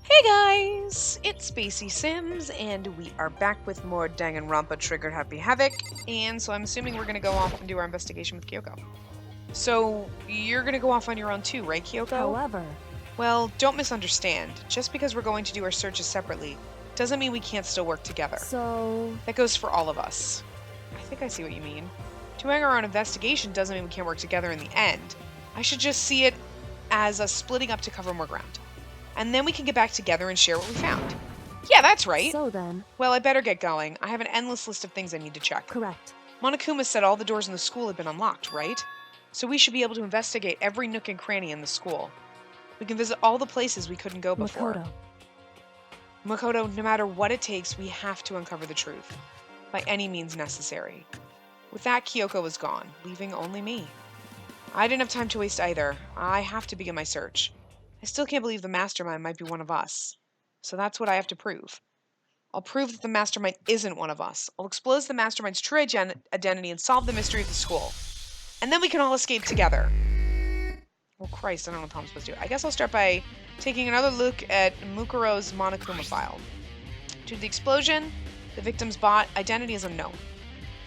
Hey guys, it's Spacey Sims, and we are back with more Danganronpa Triggered Happy Havoc, and so I'm assuming we're gonna go off and do our investigation with Kyoko. So, you're gonna go off on your own too, right, Kyoko? However, Well, don't misunderstand. Just because we're going to do our searches separately, doesn't mean we can't still work together. so That goes for all of us. I think I see what you mean. Doing our own investigation doesn't mean we can't work together in the end. I should just see it as us splitting up to cover more ground. And then we can get back together and share what we found. Yeah, that's right. so then, Well, I better get going. I have an endless list of things I need to check. correct. Monokuma said all the doors in the school had been unlocked, right? So we should be able to investigate every nook and cranny in the school. We can visit all the places we couldn't go before. Makoto. Makoto, no matter what it takes, we have to uncover the truth. By any means necessary. With that, Kyoko was gone, leaving only me. I didn't have time to waste either. I have to begin my search. I still can't believe the mastermind might be one of us. So that's what I have to prove. I'll prove that the mastermind isn't one of us. I'll expose the mastermind's true identity and solve the mystery of the school. And then we can all escape together. Well, Christ, I don't know what I'm supposed to do. I guess I'll start by taking another look at Mukuro's Monokuma file. Due to the explosion, the victim's identity is unknown.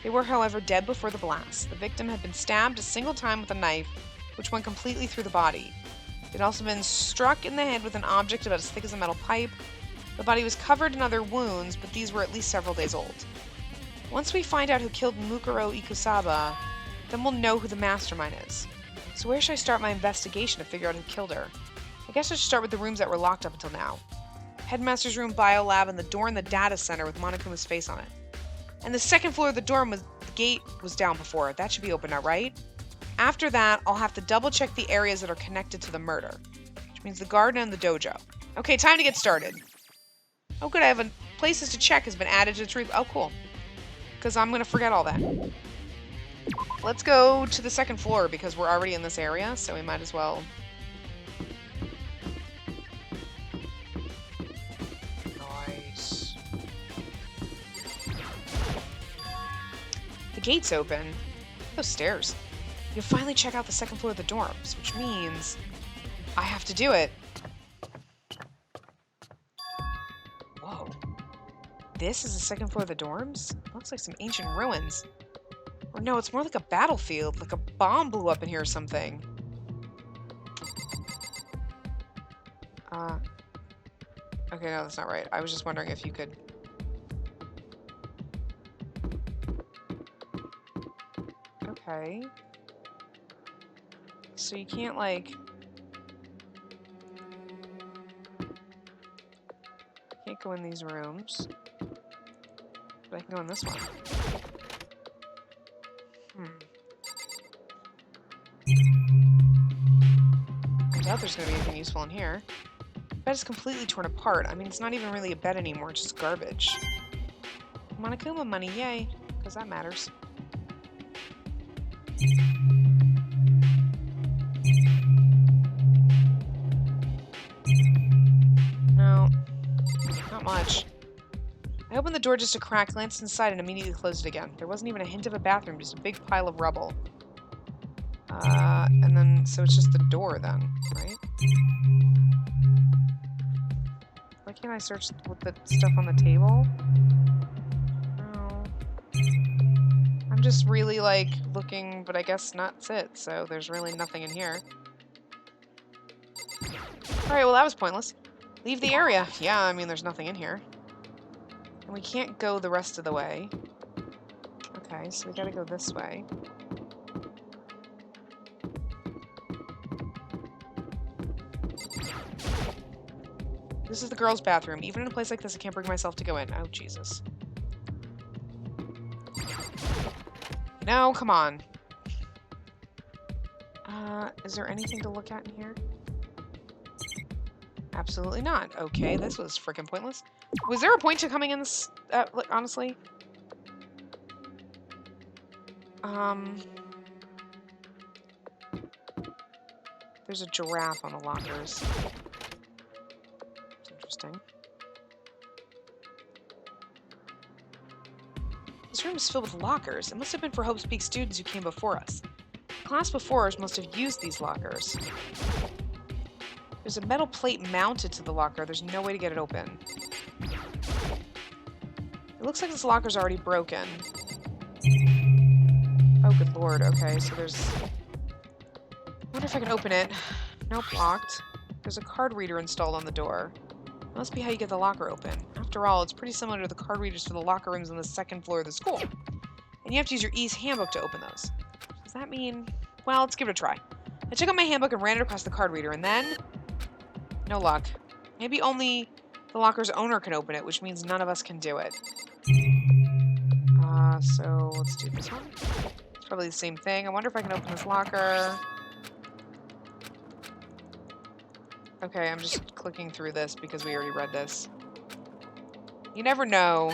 They were, however, dead before the blast. The victim had been stabbed a single time with a knife, which went completely through the body. It had also been struck in the head with an object about as thick as a metal pipe. The body was covered in other wounds, but these were at least several days old. Once we find out who killed Mukuro Ikusaba, then we'll know who the mastermind is. So where should I start my investigation to figure out who killed her? I guess I should start with the rooms that were locked up until now. Headmaster's room, biolab, and the door in the data center with Monokuma's face on it. And the second floor of the dorm the gate was down before. That should be open now, right? After that, I'll have to double check the areas that are connected to the murder, which means the garden and the dojo. Okay, time to get started. Oh good, I have places to check has been added to the tree. Oh cool. Because I'm gonna forget all that. Let's go to the second floor because we're already in this area, so we might as well. Nice. The gate's open. Those stairs. You finally check out the second floor of the dorms, which means I have to do it. Whoa. This is the second floor of the dorms? Looks like some ancient ruins. Or no, it's more like a battlefield, like a bomb blew up in here or something. Okay, no, that's not right. I was just wondering if you could... Okay. So you can't, like... Can't go in these rooms. But I can go in this one. I doubt there's gonna be anything useful in here. The bed is completely torn apart. I mean, it's not even really a bed anymore, it's just garbage. Monokuma money, yay. Because that matters. No. Not much. I opened the door just a crack, glanced inside, and immediately closed it again. There wasn't even a hint of a bathroom, just a big pile of rubble. And then, so it's just the door then, right? Why can't I search with the stuff on the table? No. I'm just really, like, looking, but I guess that's it, so there's really nothing in here. Alright, well that was pointless. Leave the area. Yeah, I mean, there's nothing in here. And we can't go the rest of the way. Okay, so we gotta go this way. This is the girls' bathroom. Even in a place like this, I can't bring myself to go in. Oh, Jesus. No, come on. Is there anything to look at in here? Absolutely not. Okay, this was freaking pointless. Was there a point to coming in this, honestly? There's a giraffe on the lockers. It's interesting. This room is filled with lockers. It must have been for Hope's Peak students who came before us. The class before us must have used these lockers. There's a metal plate mounted to the locker. There's no way to get it open. It looks like this locker's already broken. Oh, good lord. Okay, so there's... I wonder if I can open it. Nope, locked. There's a card reader installed on the door. That must be how you get the locker open. After all, it's pretty similar to the card readers for the locker rooms on the second floor of the school. And you have to use your E's handbook to open those. Does that mean... Well, let's give it a try. I took out my handbook and ran it across the card reader, and then... No luck. Maybe only the locker's owner can open it, which means none of us can do it. So let's do this one. It's probably the same thing. I wonder if I can open this locker. Okay, I'm just clicking through this because we already read this. You never know.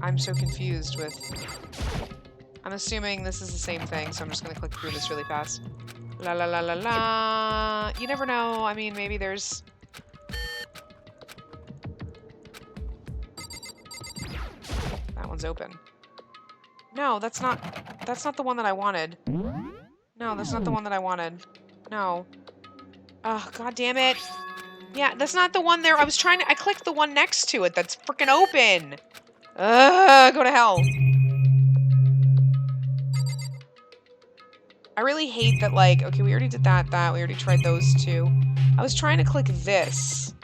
I'm so confused with... I'm assuming this is the same thing, so I'm just going to click through this really fast. La la la la la. You never know. I mean, maybe there's... That one's open. No, that's not the one that I wanted. No, that's not the one that I wanted. No. Oh, god damn it. Yeah, that's not the one there. I clicked the one next to it that's freaking open. Ugh, go to hell. I really hate that, like, okay, we already did that, we already tried those two. I was trying to click this.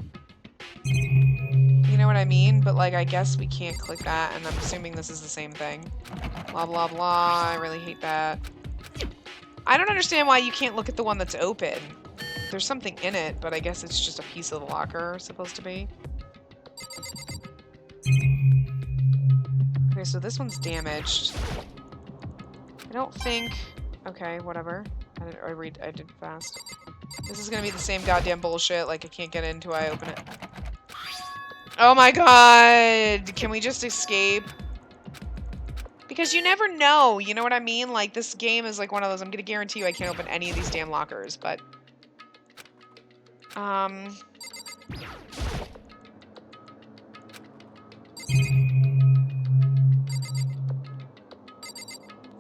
You know what I mean? But, like, I guess we can't click that, and I'm assuming this is the same thing. Blah, blah, blah. I really hate that. I don't understand why you can't look at the one that's open. There's something in it, but I guess it's just a piece of the locker, supposed to be. Okay, so this one's damaged. I don't think... Okay, whatever. I did fast. This is gonna be the same goddamn bullshit. Like, I can't get into it, I open it. Oh my god! Can we just escape? Because you never know, you know what I mean? Like, this game is like one of those, I'm gonna guarantee you I can't open any of these damn lockers, but...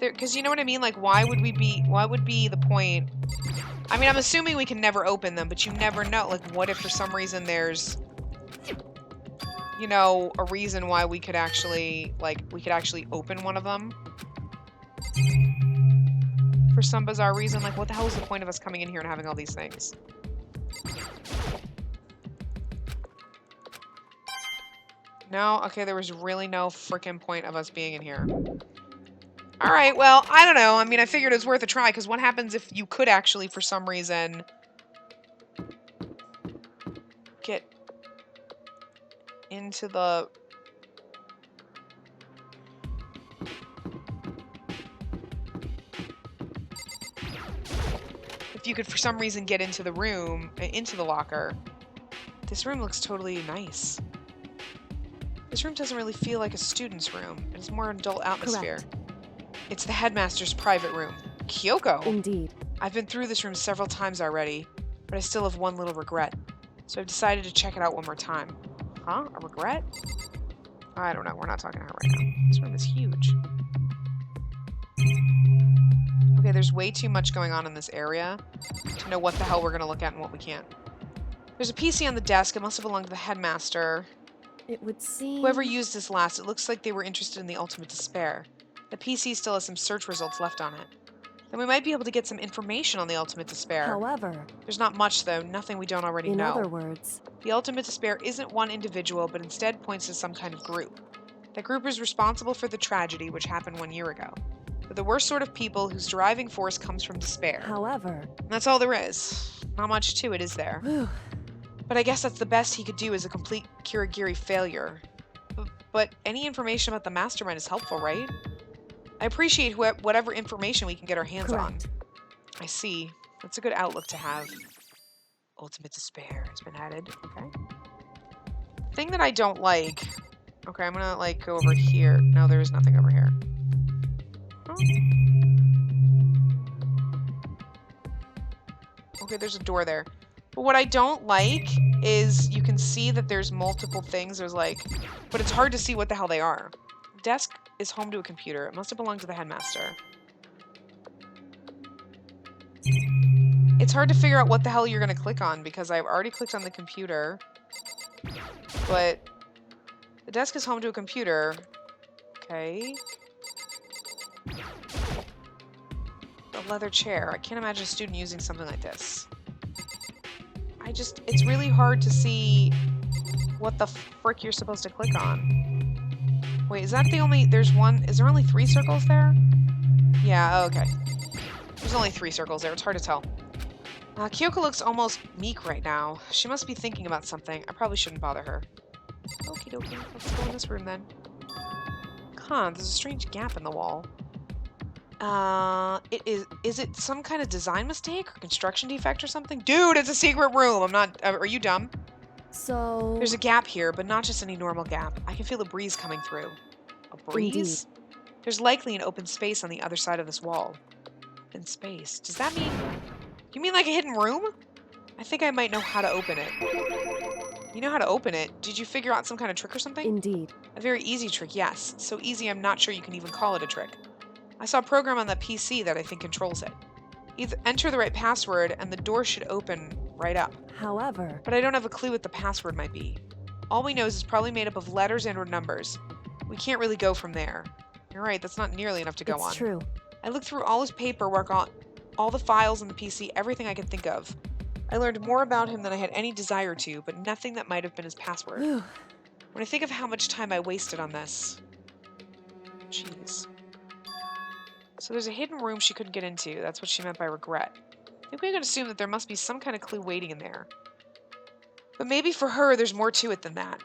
Because you know what I mean? Like, why would be the point? I mean, I'm assuming we can never open them, but you never know. Like, what if for some reason there's, you know, a reason why we could actually open one of them? For some bizarre reason, like, what the hell is the point of us coming in here and having all these things? No? Okay, there was really no freaking point of us being in here. Alright, well, I don't know. I mean, I figured it was worth a try, because what happens if you could actually, for some reason, get into the... If you could, for some reason, get into the room, into the locker. This room looks totally nice. This room doesn't really feel like a student's room. It's more an adult atmosphere. Correct. It's the headmaster's private room. Kyoko! Indeed. I've been through this room several times already, but I still have one little regret. So I've decided to check it out one more time. Huh? A regret? I don't know. We're not talking to her right now. This room is huge. Okay, there's way too much going on in this area to know what the hell we're going to look at and what we can't. There's a PC on the desk. It must have belonged to the headmaster. It would seem... Whoever used this last, it looks like they were interested in the ultimate despair. The PC still has some search results left on it. Then we might be able to get some information on the ultimate despair. However... There's not much, though. Nothing we don't already know. In other words... The ultimate despair isn't one individual, but instead points to some kind of group. That group is responsible for the tragedy which happened 1 year ago. They're the worst sort of people whose driving force comes from despair. However... And that's all there is. Not much to it, is there? Whew. But I guess that's the best he could do as a complete Kirigiri failure. But any information about the mastermind is helpful, right? I appreciate whatever information we can get our hands Correct. on. I see. That's a good outlook to have. Ultimate despair has been added. Okay. Thing that I don't like. Okay, I'm gonna, like, go over here. No, there is nothing over here. Huh? Okay, there's a door there. But what I don't like is you can see that there's multiple things. There's, like... But it's hard to see what the hell they are. Desk is home to a computer. It must have belonged to the headmaster. It's hard to figure out what the hell you're gonna click on because I've already clicked on the computer. But the desk is home to a computer. Okay. A leather chair. I can't imagine a student using something like this. It's really hard to see what the frick you're supposed to click on. Wait, is that the only, is there only 3 circles there? Yeah, okay. There's only 3 circles there, it's hard to tell. Kyoko looks almost meek right now. She must be thinking about something. I probably shouldn't bother her. Okie dokie, let's go in this room then. There's a strange gap in the wall. Is it some kind of design mistake or construction defect or something? Dude, it's a secret room! Are you dumb? So... There's a gap here, but not just any normal gap. I can feel a breeze coming through. A breeze? Indeed. There's likely an open space on the other side of this wall. Open space? Does that mean... You mean like a hidden room? I think I might know how to open it. You know how to open it? Did you figure out some kind of trick or something? Indeed. A very easy trick, yes. So easy I'm not sure you can even call it a trick. I saw a program on the PC that I think controls it. Either enter the right password and the door should open right up. However... But I don't have a clue what the password might be. All we know is it's probably made up of letters and or numbers. We can't really go from there. You're right, that's not nearly enough to go on. It's true. I looked through all his paperwork, all the files on the PC, everything I could think of. I learned more about him than I had any desire to, but nothing that might have been his password. Whew. When I think of how much time I wasted on this... Jeez. So there's a hidden room she couldn't get into. That's what she meant by regret. I think we can assume that there must be some kind of clue waiting in there. But maybe for her, there's more to it than that.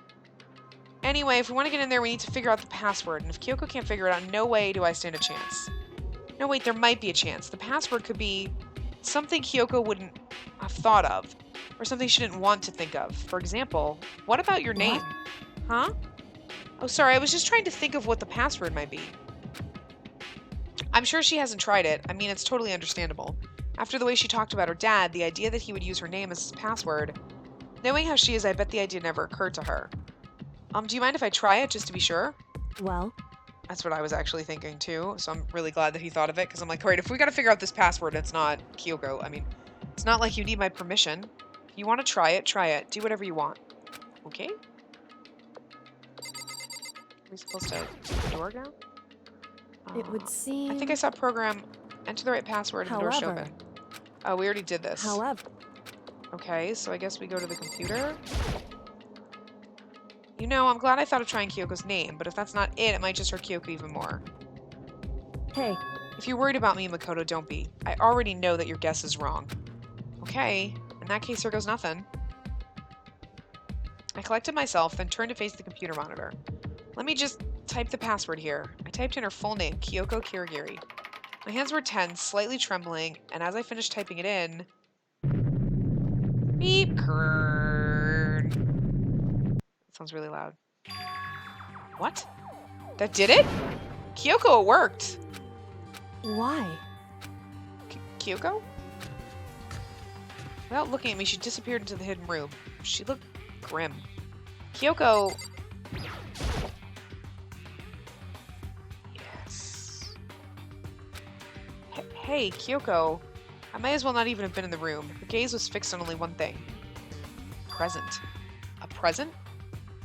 Anyway, if we want to get in there, we need to figure out the password. And if Kyoko can't figure it out, no way do I stand a chance. No, wait, there might be a chance. The password could be something Kyoko wouldn't have thought of. Or something she didn't want to think of. For example, what about your name? Huh? Oh, sorry, I was just trying to think of what the password might be. I'm sure she hasn't tried it. I mean, it's totally understandable. After the way she talked about her dad, the idea that he would use her name as his password... Knowing how she is, I bet the idea never occurred to her. Do you mind if I try it, just to be sure? Well... That's what I was actually thinking, too. So I'm really glad that he thought of it, because I'm like, alright, if we gotta figure out this password and it's not Kyoko, I mean, it's not like you need my permission. If you want to try it, try it. Do whatever you want. Okay? Are we supposed to do the door now? It would seem... I think I saw program, enter the right password and the door should However... open. Oh, we already did this. However... Okay, so I guess we go to the computer. You know, I'm glad I thought of trying Kyoko's name, but if that's not it, it might just hurt Kyoko even more. Hey. If you're worried about me, Makoto, don't be. I already know that your guess is wrong. Okay, in that case, here goes nothing. I collected myself, then turned to face the computer monitor. Let me just type the password here. I typed in her full name, Kyoko Kirigiri. My hands were tense, slightly trembling, and as I finished typing it in... Beep, kern. That sounds really loud. What? That did it? Kyoko, it worked. Why? Kyoko? Without looking at me, she disappeared into the hidden room. She looked grim. Kyoko... Yes. Hey, Kyoko. I might as well not even have been in the room. Her gaze was fixed on only one thing. Present. A present?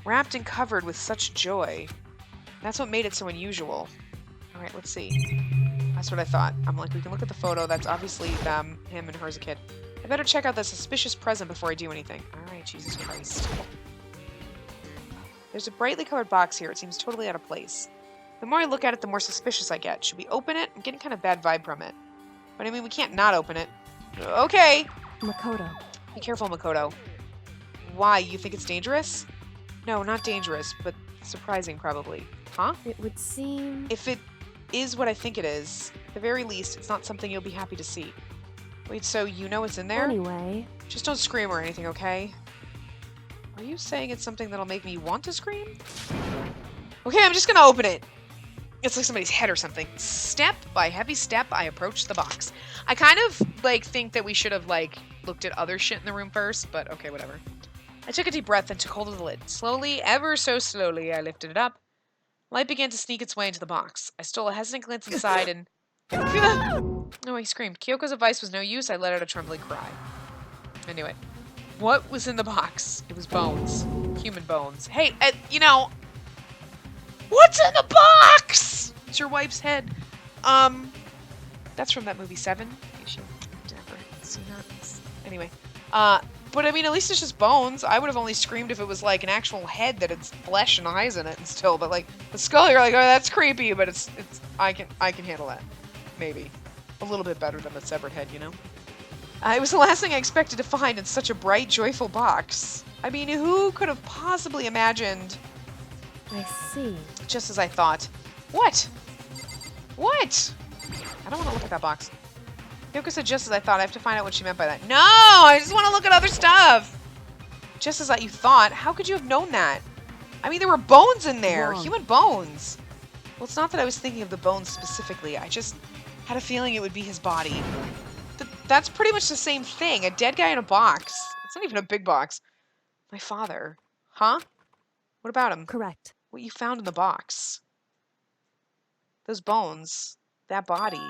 Wrapped and covered with such joy. That's what made it so unusual. Alright, let's see. That's what I thought. I'm like, we can look at the photo. That's obviously them, him, and her as a kid. I better check out the suspicious present before I do anything. Alright, Jesus Christ. There's a brightly colored box here. It seems totally out of place. The more I look at it, the more suspicious I get. Should we open it? I'm getting kind of bad vibe from it. But I mean, we can't not open it. Okay! Makoto. Be careful, Makoto. Why? You think it's dangerous? No, not dangerous, but surprising, probably. Huh? It would seem... If it is what I think it is, at the very least, it's not something you'll be happy to see. Wait, so you know what's in there? Anyway... Just don't scream or anything, okay? Are you saying it's something that'll make me want to scream? Okay, I'm just gonna open it. It's like somebody's head or something. Step by heavy step, I approach the box. I kind of, like, think that we should have, like, looked at other shit in the room first, but okay, whatever. I took a deep breath and took hold of the lid. Slowly, ever so slowly, I lifted it up. Light began to sneak its way into the box. I stole a hesitant glance inside and... Oh, he screamed. Kyoko's advice was no use. I let out a trembling cry. I knew it. What was in the box? It was bones. Human bones. Hey, you know, what's in the box? It's your wife's head. That's from that movie 7. You should never seen that. Anyway, but I mean, at least it's just bones. I would have only screamed if it was like an actual head that had flesh and eyes in it and still. But like the skull, you're like, oh, that's creepy. But it's I can handle that. Maybe a little bit better than a severed head, you know. It was the last thing I expected to find in such a bright, joyful box. I mean, who could have possibly imagined? I see. Just as I thought. What? What? I don't want to look at that box. Yoko said just as I thought. I have to find out what she meant by that. No! I just want to look at other stuff! Just as you thought? How could you have known that? I mean, there were bones in there. Wrong. Human bones. Well, it's not that I was thinking of the bones specifically. I just had a feeling it would be his body. That's pretty much the same thing. A dead guy in a box. It's not even a big box. My father. Huh? What about him? Correct. What you found in the box. Those bones. That body.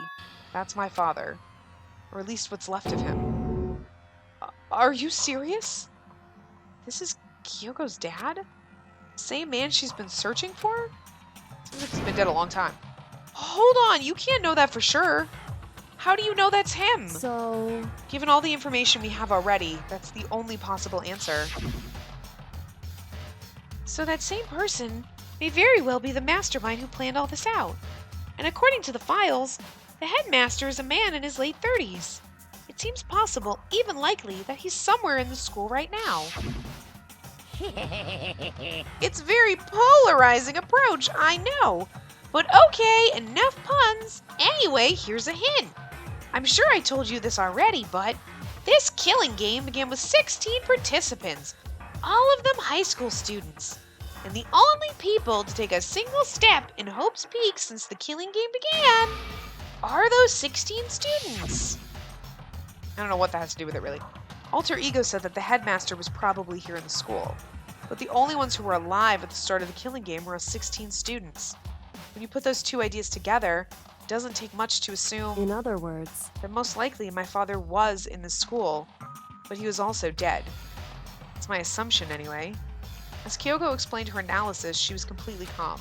That's my father. Or at least what's left of him. Are you serious? This is Kyoko's dad? Same man she's been searching for? Seems like he's been dead a long time. Hold on, you can't know that for sure. How do you know that's him? So... Given all the information we have already, that's the only possible answer. So that same person may very well be the mastermind who planned all this out. And according to the files, the headmaster is a man in his late 30s. It seems possible, even likely, that he's somewhere in the school right now. It's a very polarizing approach, I know. But okay, enough puns. Anyway, here's a hint. I'm sure I told you this already, but this killing game began with 16 participants, all of them high school students. And the only people to take a single step in Hope's Peak since the killing game began are those 16 students. I don't know what that has to do with it, really. Alter Ego said that the headmaster was probably here in the school, but the only ones who were alive at the start of the killing game were 16 students. When you put those two ideas together, it doesn't take much to assume In other words... that most likely my father was in the school, but he was also dead. It's my assumption, anyway. As Kyoko explained her analysis, she was completely calm.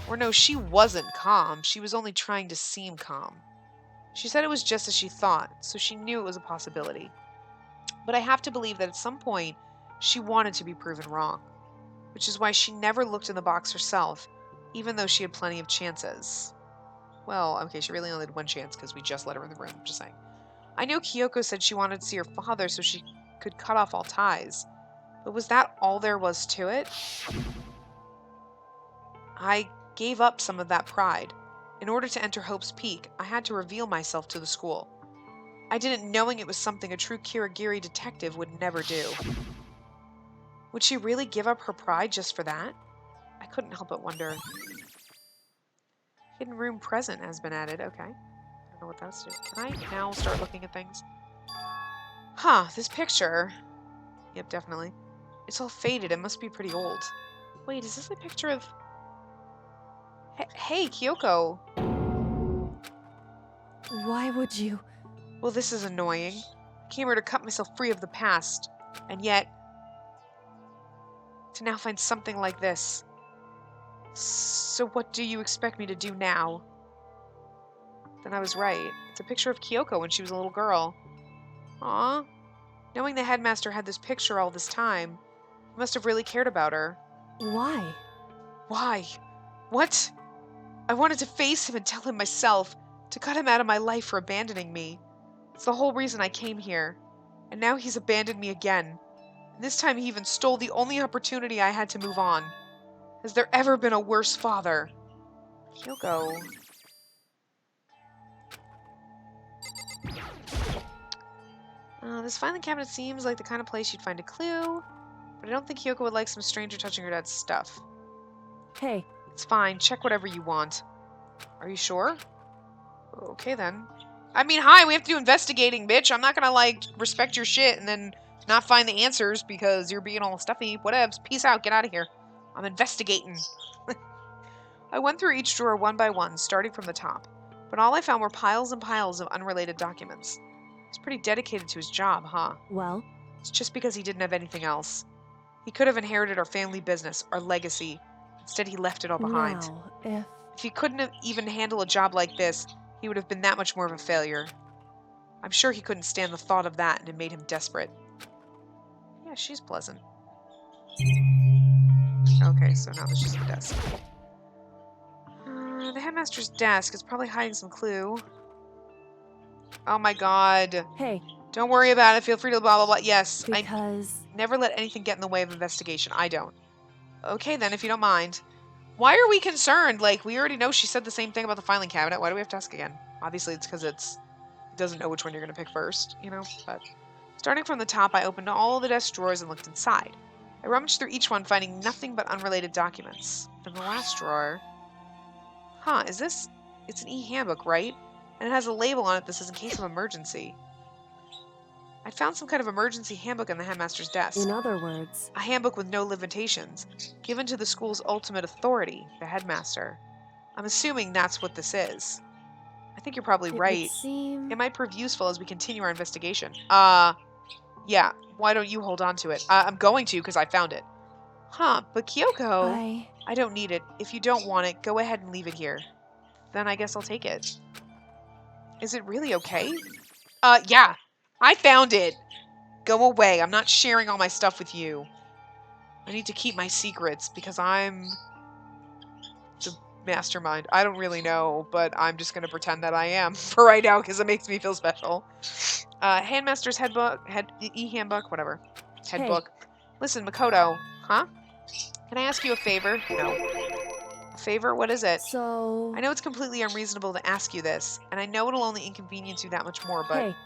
Or no, she wasn't calm. She was only trying to seem calm. She said it was just as she thought, so she knew it was a possibility. But I have to believe that at some point, she wanted to be proven wrong, which is why she never looked in the box herself, even though she had plenty of chances. Well, okay, she really only had one chance because we just let her in the room, just saying. I know Kyoko said she wanted to see her father so she could cut off all ties, but was that all there was to it? I gave up some of that pride. In order to enter Hope's Peak, I had to reveal myself to the school. I did it knowing it was something a true Kirigiri detective would never do. Would she really give up her pride just for that? I couldn't help but wonder. Hidden room present has been added. Okay. I don't know what that's doing. Can I now start looking at things? Huh, this picture. Yep, definitely. It's all faded. It must be pretty old. Wait, is this a picture of... Hey, Kyoko. Why would you... Well, this is annoying. I came here to cut myself free of the past, and yet... to now find something like this. So what do you expect me to do now? Then I was right. It's a picture of Kyoko when she was a little girl. Aw. Knowing the headmaster had this picture all this time, he must have really cared about her. Why? Why? What? I wanted to face him and tell him myself, to cut him out of my life for abandoning me. It's the whole reason I came here. And now he's abandoned me again. And this time he even stole the only opportunity I had to move on. Has there ever been a worse father? Kyoko. This filing cabinet seems like the kind of place you'd find a clue, but I don't think Kyoko would like some stranger touching her dad's stuff. Hey. It's fine. Check whatever you want. Are you sure? Okay, then. I mean, hi, we have to do investigating, bitch. I'm not gonna, like, respect your shit and then not find the answers because you're being all stuffy. Whatevs. Peace out. Get out of here. I'm investigating. I went through each drawer one by one, starting from the top. But all I found were piles and piles of unrelated documents. He's pretty dedicated to his job, huh? Well, It's just because he didn't have anything else. He could have inherited our family business, our legacy. Instead, he left it all behind. now, if... If he couldn't have even handle a job like this, he would have been that much more of a failure. I'm sure he couldn't stand the thought of that, and it made him desperate. Yeah, she's pleasant. Okay, so now there's just the desk. The headmaster's desk is probably hiding some clue. Oh my god. Hey, Don't worry about it. Feel free to blah blah blah. Yes, because... I never let anything get in the way of investigation. I don't. Okay then, if you don't mind. Why are we concerned? Like, we already know she said the same thing about the filing cabinet. Why do we have to ask again? Obviously, it's because it doesn't know which one you're going to pick first, you know? But starting from the top, I opened all the desk drawers and looked inside. I rummaged through each one, finding nothing but unrelated documents. Then the last drawer... Huh, is this... It's an e-handbook, right? And it has a label on it that says in case of emergency. I found some kind of emergency handbook in the headmaster's desk. In other words... A handbook with no limitations, given to the school's ultimate authority, the headmaster. I'm assuming that's what this is. I think you're probably right. It might prove useful as we continue our investigation. Yeah, why don't you hold on to it? I'm going to, because I found it. Huh, but Kyoko... I don't need it. If you don't want it, go ahead and leave it here. Then I guess I'll take it. Is it really okay? Yeah. I found it. Go away. I'm not sharing all my stuff with you. I need to keep my secrets because I'm the mastermind. I don't really know, but I'm just going to pretend that I am for right now because it makes me feel special. Handmaster's e-handbook, whatever. Headbook. Listen, Makoto. Huh? Can I ask you a favor? No. A favor? What is it? So... I know it's completely unreasonable to ask you this, and I know it'll only inconvenience you that much more, but... Hey.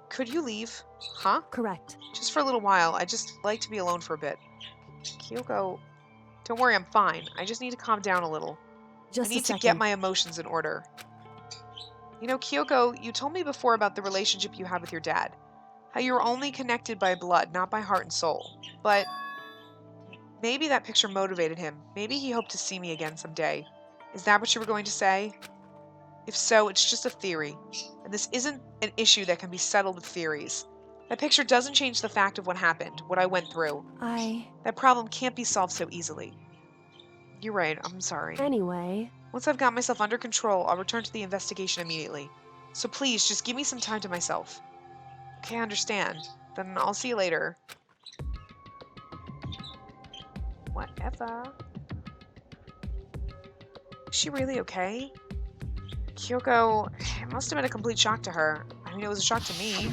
Could you leave? Huh? Correct. Just for a little while. I just like to be alone for a bit. Kyoko, don't worry, I'm fine. I just need to calm down a little. Just I need to get my emotions in order. You know, Kyoko, you told me before about the relationship you had with your dad. How you were only connected by blood, not by heart and soul. But... maybe that picture motivated him. Maybe he hoped to see me again someday. Is that what you were going to say? If so, it's just a theory. And this isn't an issue that can be settled with theories. That picture doesn't change the fact of what happened, what I went through. That problem can't be solved so easily. You're right, I'm sorry. Anyway... once I've got myself under control, I'll return to the investigation immediately. So please, just give me some time to myself. Okay, I understand. Then I'll see you later. Whatever. Is she really okay? Kyoko, it must have been a complete shock to her. I mean, it was a shock to me.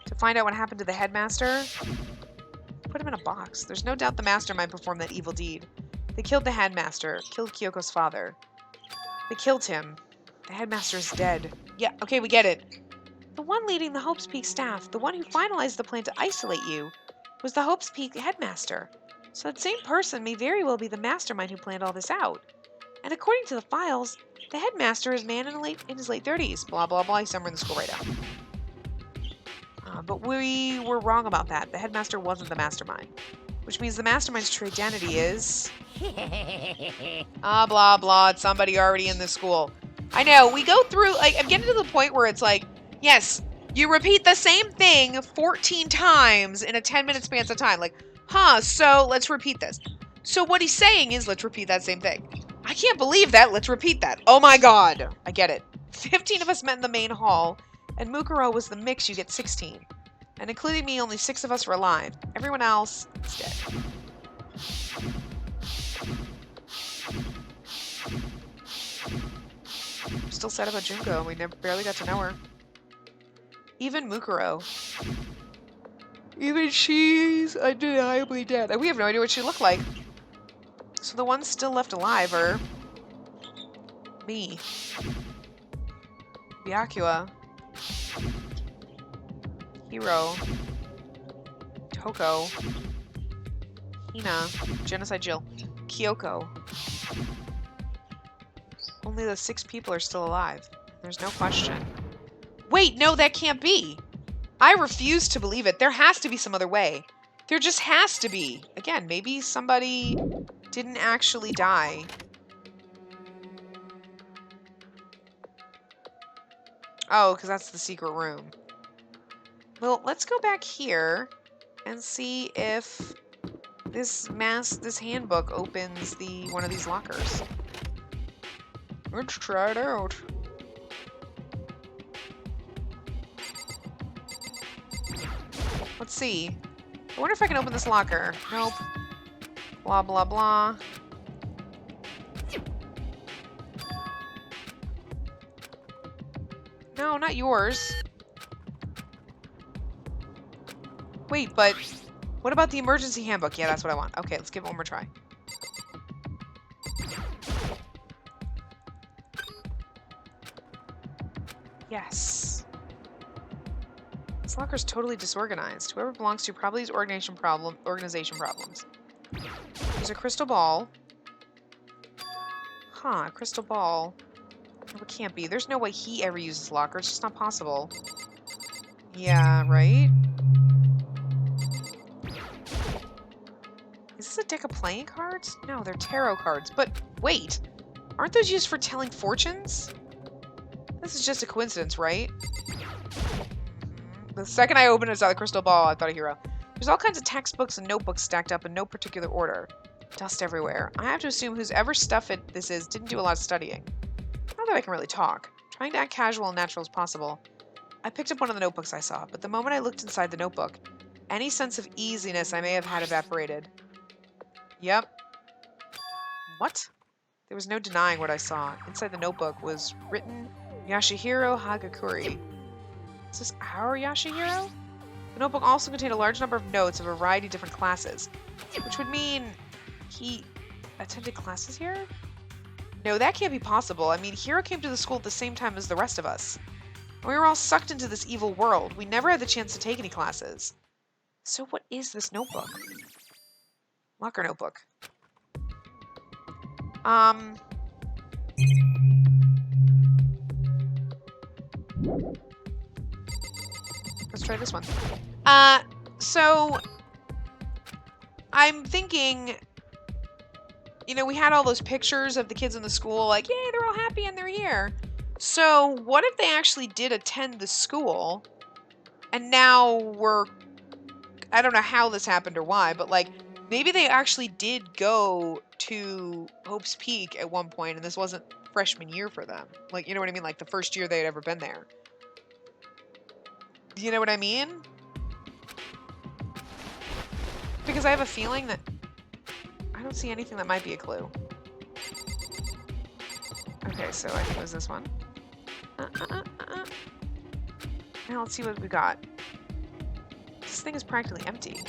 To find out what happened to the headmaster. Put him in a box. There's no doubt the mastermind performed that evil deed. They killed the headmaster, killed Kyoko's father. They killed him. The headmaster is dead. Yeah, okay, we get it. The one leading the Hope's Peak staff, the one who finalized the plan to isolate you, was the Hope's Peak headmaster. So that same person may very well be the mastermind who planned all this out. And according to the files, the headmaster is a man in his late 30s. Blah, blah, blah. He's somewhere in the school right now. But we were wrong about that. The headmaster wasn't the mastermind. Which means the mastermind's true identity is... blah, blah. It's somebody already in the school. I know. We go through... like, I'm getting to the point where it's like, yes, you repeat the same thing 14 times in a 10-minute span of time. Like, huh, so let's repeat this. So what he's saying is, let's repeat that same thing. I can't believe that. Let's repeat that. Oh my god. I get it. 15 of us met in the main hall, and Mukuro was the mix. You get 16. And including me, only 6 of us were alive. Everyone else is dead. I'm still sad about Junko. We barely got to know her. Even Mukuro. Even she's undeniably dead. And we have no idea what she looked like. So the ones still left alive are... me. Byakuya. Hiro. Toko. Hina. Genocide Jill. Kyoko. Only the 6 people are still alive. There's no question. Wait, no, that can't be! I refuse to believe it. There has to be some other way. There just has to be. Again, maybe somebody didn't actually die. Oh, because that's the secret room. Well, let's go back here and see if this handbook opens one of these lockers. Let's try it out. Let's see. I wonder if I can open this locker. Nope. Blah, blah, blah. No, not yours. Wait, but what about the emergency handbook? Yeah, that's what I want. Okay, let's give it one more try. Yes. This locker's totally disorganized. Whoever it belongs to probably has organization problems. There's a crystal ball. Huh, a crystal ball. No, it can't be. There's no way he ever uses locker. It's just not possible. Yeah, right? Is this a deck of playing cards? No, they're tarot cards. But wait, aren't those used for telling fortunes? This is just a coincidence, right? The second I opened it, I saw the crystal ball. I thought a hero. There's all kinds of textbooks and notebooks stacked up in no particular order. Dust everywhere. I have to assume whoever stuff this is didn't do a lot of studying. Not that I can really talk. Trying to act casual and natural as possible. I picked up one of the notebooks I saw, but the moment I looked inside the notebook, any sense of easiness I may have had evaporated. Yep. What? There was no denying what I saw. Inside the notebook was written Yashihiro Hagakure. Is this our Yashihiro? The notebook also contained a large number of notes of a variety of different classes, which would mean he attended classes here? No, that can't be possible. I mean, Hiro came to the school at the same time as the rest of us. And we were all sucked into this evil world. We never had the chance to take any classes. So what is this notebook? Locker notebook. Let's try this one. So I'm thinking, you know, we had all those pictures of the kids in the school, like, yay, they're all happy and they're here. So what if they actually did attend the school and now I don't know how this happened or why, but like, maybe they actually did go to Hope's Peak at one point and this wasn't freshman year for them. Like, you know what I mean? Like the first year they had ever been there. You know what I mean? Because I have a feeling that I don't see anything that might be a clue. Okay, so I think it was this one. Now let's see what we got. This thing is practically empty.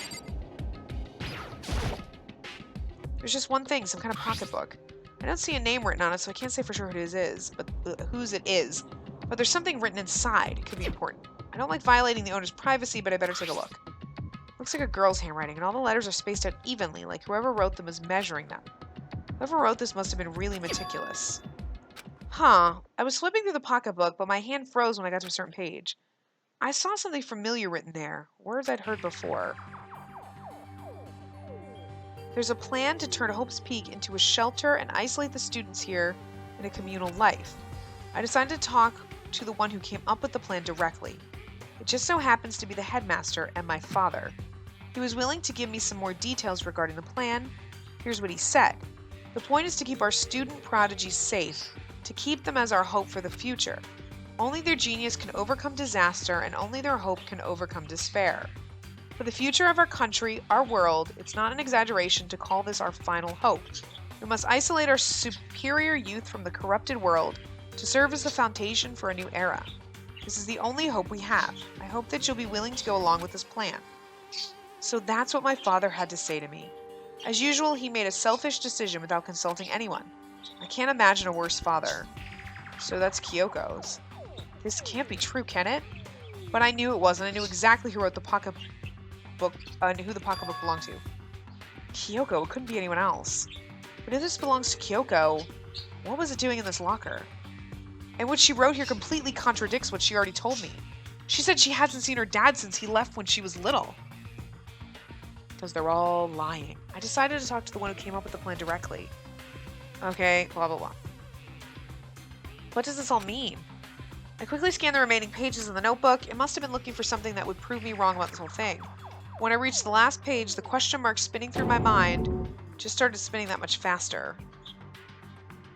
There's just one thing, some kind of pocketbook. I don't see a name written on it, so I can't say for sure who it is, but whose it is. But there's something written inside. It could be important. I don't like violating the owner's privacy, but I better take a look. Looks like a girl's handwriting, and all the letters are spaced out evenly, like whoever wrote them is measuring them. Whoever wrote this must have been really meticulous. Huh. I was flipping through the pocketbook, but my hand froze when I got to a certain page. I saw something familiar written there. Words I'd heard before. There's a plan to turn Hope's Peak into a shelter and isolate the students here in a communal life. I decided to talk to the one who came up with the plan directly. It just so happens to be the headmaster and my father. He was willing to give me some more details regarding the plan. Here's what he said. The point is to keep our student prodigies safe, to keep them as our hope for the future. Only their genius can overcome disaster, and only their hope can overcome despair. For the future of our country, our world, it's not an exaggeration to call this our final hope. We must isolate our superior youth from the corrupted world to serve as the foundation for a new era. This is the only hope we have. I hope that you'll be willing to go along with this plan. So that's what my father had to say to me. As usual, he made a selfish decision without consulting anyone. I can't imagine a worse father. So that's Kyoko's. This can't be true, can it? But I knew it wasn't. I knew exactly who wrote the pocketbook, and who the pocketbook belonged to. Kyoko, it couldn't be anyone else. But if this belongs to Kyoko, what was it doing in this locker? And what she wrote here completely contradicts what she already told me. She said she hasn't seen her dad since he left when she was little. Because they're all lying. I decided to talk to the one who came up with the plan directly. Okay, blah, blah, blah. What does this all mean? I quickly scanned the remaining pages of the notebook. It must have been looking for something that would prove me wrong about this whole thing. When I reached the last page, the question mark spinning through my mind just started spinning that much faster.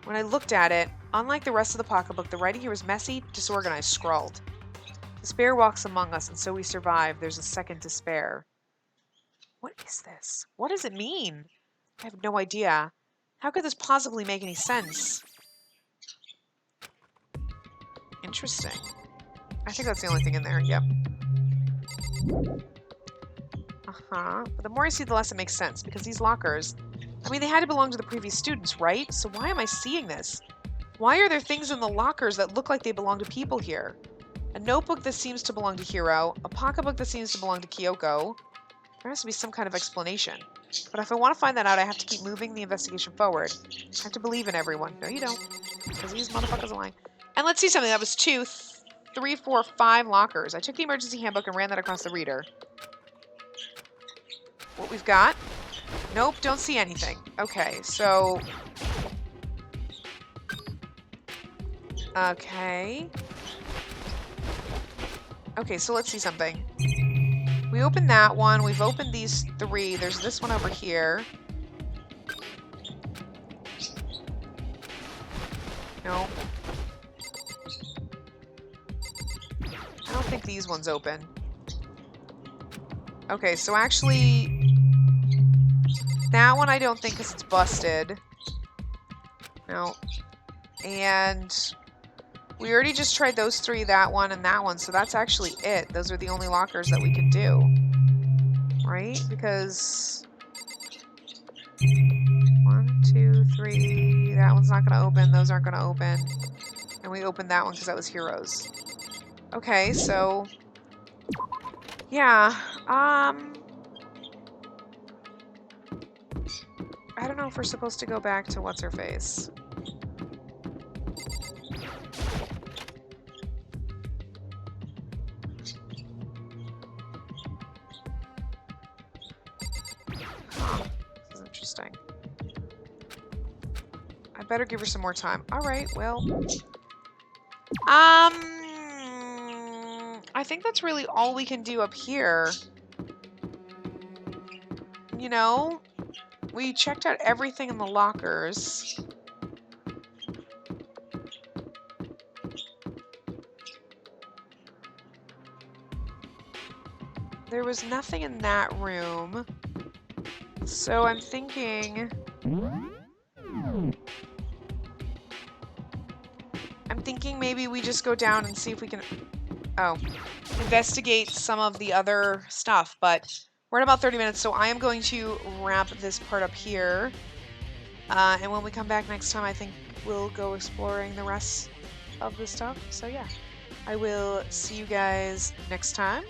When I looked at it, unlike the rest of the pocketbook, the writing here was messy, disorganized, scrawled. Despair walks among us, and so we survive. There's a second despair. What is this? What does it mean? I have no idea. How could this possibly make any sense? Interesting. I think that's the only thing in there. Yep. But the more I see, the less it makes sense, because these lockers, I mean, they had to belong to the previous students, right? So why am I seeing this? Why are there things in the lockers that look like they belong to people here? A notebook that seems to belong to Hiro, a pocketbook that seems to belong to Kyoko. There has to be some kind of explanation. But if I want to find that out, I have to keep moving the investigation forward. I have to believe in everyone. No, you don't. Because these motherfuckers are lying. And let's see something. That was 2, 3, 4, 5 lockers. I took the emergency handbook and ran that across the reader. What we've got? Nope, don't see anything. Okay, so... Okay. Okay, so let's see something. We opened that one. We've opened these 3. There's this one over here. No. I don't think these ones open. Okay, so actually... That one I don't think because it's busted. No. And... We already just tried those 3, that one, and that one, so that's actually it. Those are the only lockers that we could do. Right? Because... 1, 2, 3... That one's not going to open, those aren't going to open. And we opened that one because that was Heroes. Okay, so... Yeah, I don't know if we're supposed to go back to What's-Her-Face. This is interesting. I better give her some more time. Alright, well... I think that's really all we can do up here. You know? We checked out everything in the lockers. There was nothing in that room. So I'm thinking... maybe we just go down and see if we can... Oh. Investigate some of the other stuff, but... We're at about 30 minutes, so I am going to wrap this part up here. And when we come back next time, I think we'll go exploring the rest of the stuff. So yeah, I will see you guys next time.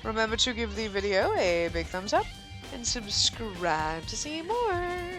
Remember to give the video a big thumbs up and subscribe to see more.